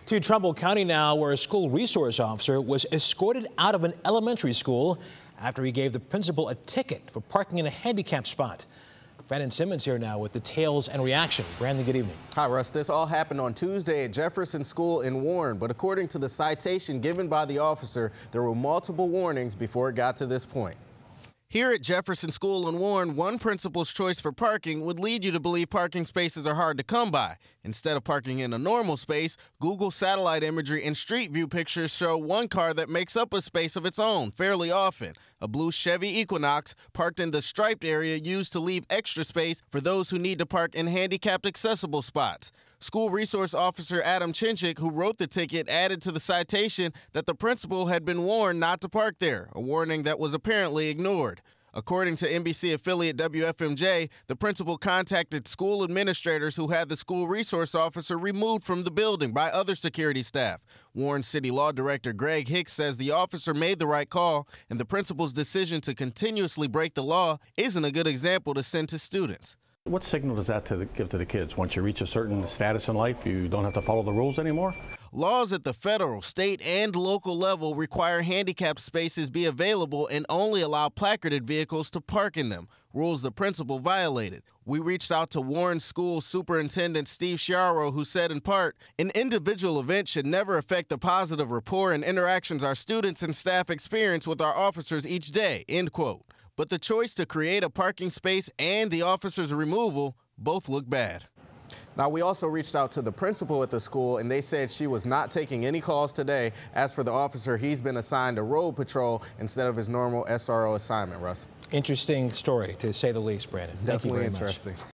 To Trumbull County now, where a school resource officer was escorted out of an elementary school after he gave the principal a ticket for parking in a handicapped spot. Brandon Simmons here now with details and reaction. Brandon, good evening. Hi, Russ. This all happened on Tuesday at Jefferson School in Warren, but according to the citation given by the officer, there were multiple warnings before it got to this point. Here at Jefferson School in Warren, one principal's choice for parking would lead you to believe parking spaces are hard to come by. Instead of parking in a normal space, Google satellite imagery and street view pictures show one car that makes up a space of its own fairly often. A blue Chevy Equinox parked in the striped area used to leave extra space for those who need to park in handicapped accessible spots. School resource officer Adam Chinchik, who wrote the ticket, added to the citation that the principal had been warned not to park there, a warning that was apparently ignored. According to NBC affiliate WFMJ, the principal contacted school administrators who had the school resource officer removed from the building by other security staff. Warren City Law Director Greg Hicks says the officer made the right call, and the principal's decision to continuously break the law isn't a good example to send to students. What signal does that give to the kids? Once you reach a certain status in life, you don't have to follow the rules anymore? Laws at the federal, state, and local level require handicapped spaces be available and only allow placarded vehicles to park in them, rules the principal violated. We reached out to Warren School Superintendent Steve Sciarro, who said in part, an individual event should never affect the positive rapport and interactions our students and staff experience with our officers each day, end quote. But the choice to create a parking space and the officer's removal both look bad. Now, we also reached out to the principal at the school, and they said she was not taking any calls today. As for the officer, he's been assigned a road patrol instead of his normal SRO assignment, Russ. Interesting story, to say the least, Brandon. Thank you very much. Definitely interesting.